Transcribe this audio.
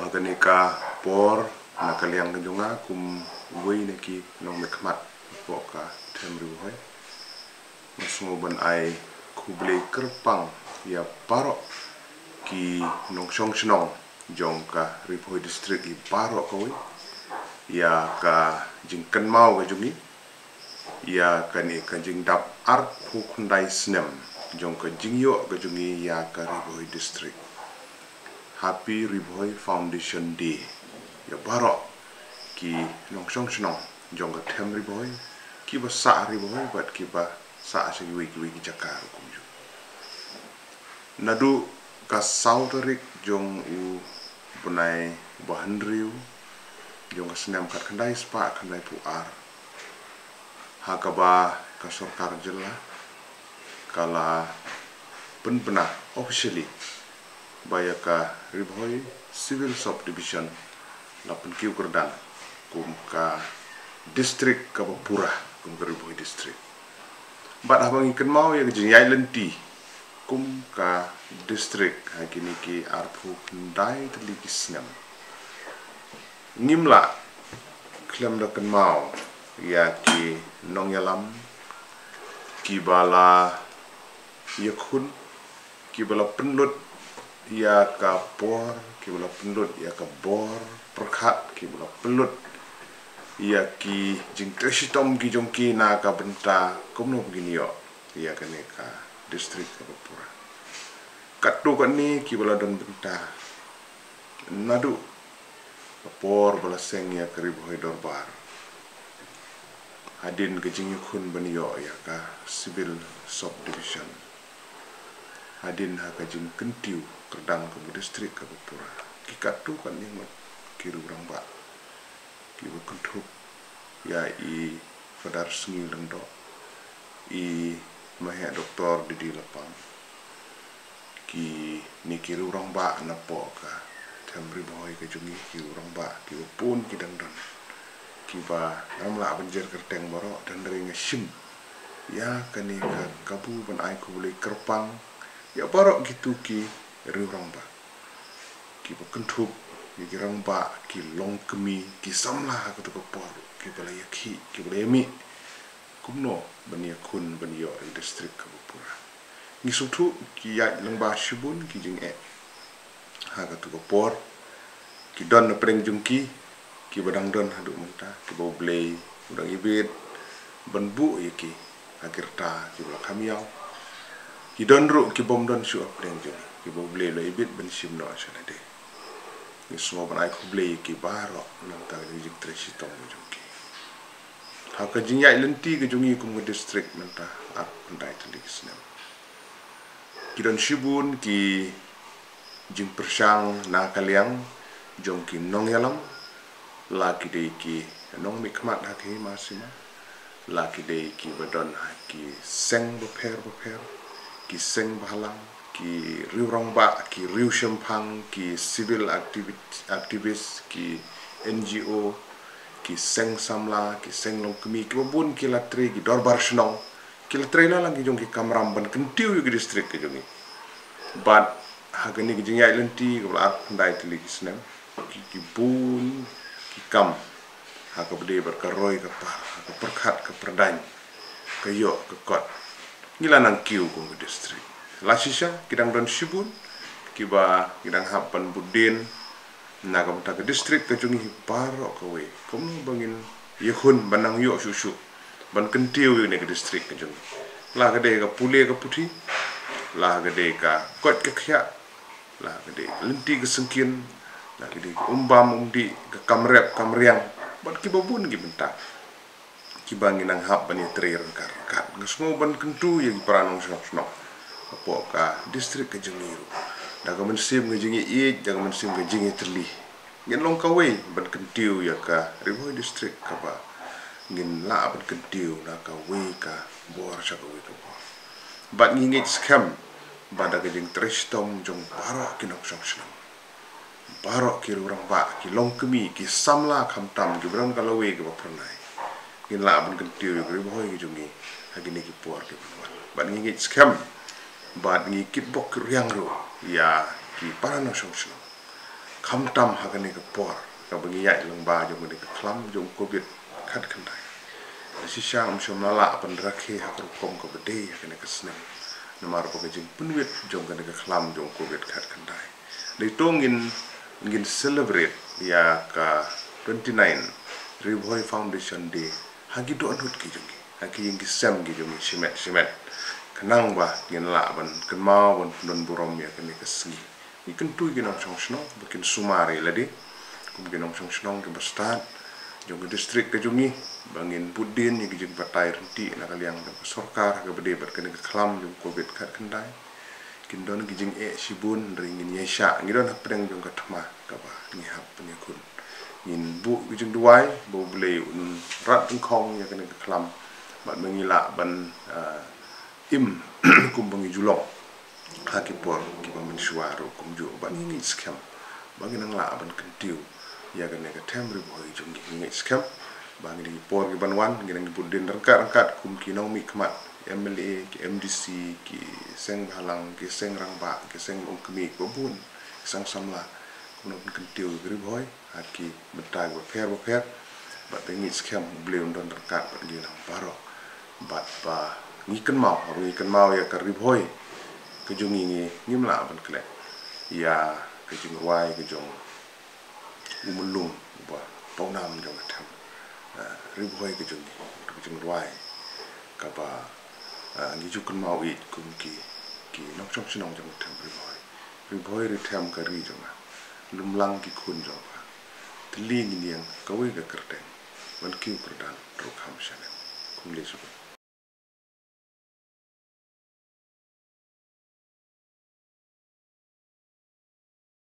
Organika por nakaliang kajunga kum wei neki nong mekmat poka temri hoy masmo ban ai kublei kerpang ya parok ki nong song snong jong ka Ripoi district i parok koi ya ka jingkan mau ka jungi ya ka ni ka jingdap art hukundai snem jong ka jingyo ka jungi ya ka Ripoi district. Happy Ripoi Foundation Day ya barok ki nong song snong jong ka tem Ripoi ki ba sa Ripoi bat ki ba sa segi wiki jakar kumju nadu ka sauterik jong u bunai bahandriu jong ka senam kat kandai spa kandai puar hakaba ka sorkar jela kala penpena officially baya ka Ripoi Civil Subdivision lapan kiu kerdan kum ka distrik ka Bapura kum ka Ripoi district bat habang ikan mau ya jingai lenti kum ka distrik hakini ki arpu kendai teliki senam ngimla klem da kan mau ya ki nong yalam ki bala yakun ki bala penlut ya ka por ki bala penlut ya ka bor perkhat ki bala penlut ya ki jing tresitom ki jongki na ka benta kumno begini yo ya ka ne ka distrik ka Bapura katu kan ni ki bala don benta nadu ka por bala seng ya ka Ripoi dorbar hadin ke jing yukun bani yo ya ka Civil Subdivision hadin ha ka jing kentiu kerdang ke distrik ka Bapura ki katu kan ni mat ki rurang ba ki kentuk ya i fadar sengi lendo i mahya doktor di lapang ki ni ki rurang ba na po ka tem Ripoi ka jungi ki rurang ba ki pun ki dangdan ki ba namla banjir kerteng baro dan ring sim ya kani ka kabu ban ai ku boleh kerpang ya baro gitu ki rurang ba ki kentuk ki rang ba ki long kemi ki samla ka tu ko por ki bala yakhi ki bala mi kumno bani kun bani yo distrik ka Bapura ni sutu ki ya lengba shibun ki jing ha ka tu ko por ki don na preng jungki ki badang don hadu menta ki bo blei udang ibit banbu yaki agirta ki bala kamiau ki don ru ki bom don su preng jung ki bo blei lo ibit ban sim no asana de ni semua banai ku blei ki baro nang ta jing tresitom jungki haka jingyai lenti ke jungi kum distrik menta ak pendai telik senam ki don shibun ki jing persang na kaliang jong ki nong yalam la ki de ki nong mikmat ha ki masima la ki de ki badon ha ki seng beper ki seng balang ki riurang ba ki riu shempang ki civil activist ki NGO ki seng samla ki seng long kemi ki bun ki latre ki dorbar snong ki latre la lang ki jong ki kamram ban kentiu yu ki distrik ki jongi bat hagani ki jingai lenti ko la ndai tili ki snem ki bun ki kam ha ka bede ber ka roi ka par ha ka perkhat ka perdan ka yo ka kot ngila nang kiu ko ki distrik la sisa kidang don sibun ki ba kidang hapan budin na ka mata ka distrik ka jungi baro ka we komo bangin yehun banang yo susu ban kentiu ni ka distrik ka jungi la ka de ka pule ka puthi la ka de ka kot ka khya la ka de lenti ka sengkin la ka de umbam umdi ka kamrep kamriang ban ki babun ki benta ki bangin ang hap ban yetri rangkar kan ngasmo ban kentu yang peranong snok apo ka distrik ka jungi daga mensim ngejingi daga mensim ngejingi terli ngin long kawai ban kentiu ya ka Ripoi district ka ba ngin la ban kentiu na ka we ka bor sa ka we ka bat ngingit scam ba daga jing trestom jong baro kinok sok snam baro ki rurang ba ki long kemi ki samla khamtam ki bram ka lawe ka ba pernai ngin la ban kentiu ya Ripoi ki jungi hagini ki por ki bat ngingit scam bat ngikit bok riang ro ya ki parano sok snam kham tam hakani ka por ka bangi yai lang ba jong ni ka khlam jong covid khat khandai si sham shom na la pan rakhe hakru kom ka bade hakani ka snem namar ko jing punwet jong ka khlam jong covid khat khandai le tong in celebrate ya ka 29 Ribhoi Foundation Day hagi do anut ki jong hagi yang sam ki jong simet kenang ba ngin la ban kan ma ban don burom ya kan ka sni ikan tu ginong chong shnong bikin sumari ladi kum ginong chong shnong ke bastat jong distrik ke jungi bangin budin ni gijing batai renti na kaliang ke sarkar ke bede ber kan ke klam jong covid khat khandai kin don gijing sibun ringin yesha ngidon hap pedang jong ka thma ka ba ni hap ni kun ngin bu gijing duai bo ble un rat tung khong ya kan ke klam bat mengila ban im kum bangi julong haki por ki ba mensuaro kum ju ban ngi scam bangi nang la ban kentiu ya ga ne ga tem Ribhoi jong ngi scam bangi di por ki ban wan ngi nang budin rangkat kum ki nong mi kmat MLA ki MDC ki seng balang ki seng rangba ki seng kemi ko bun sang samla kum nong kentiu Ribhoi haki betag ba per bat ngi scam bleun don rangkat ban ngi nang baro bat ba ngikan mau ya ka Ribhoi ke jong ngi mla ban kle ya ke jing ruai ke jong umulung ba paunam jong tham Ribhoi ke jing ruai ka ba ngi ju kan mau I kum ki nok chok chinong jong tham Ribhoi ri tham ka ri jong lumlang ki khun jong ba tli ngi niang ka we ka kerteng ban kiu kerdan ro kham shane kum le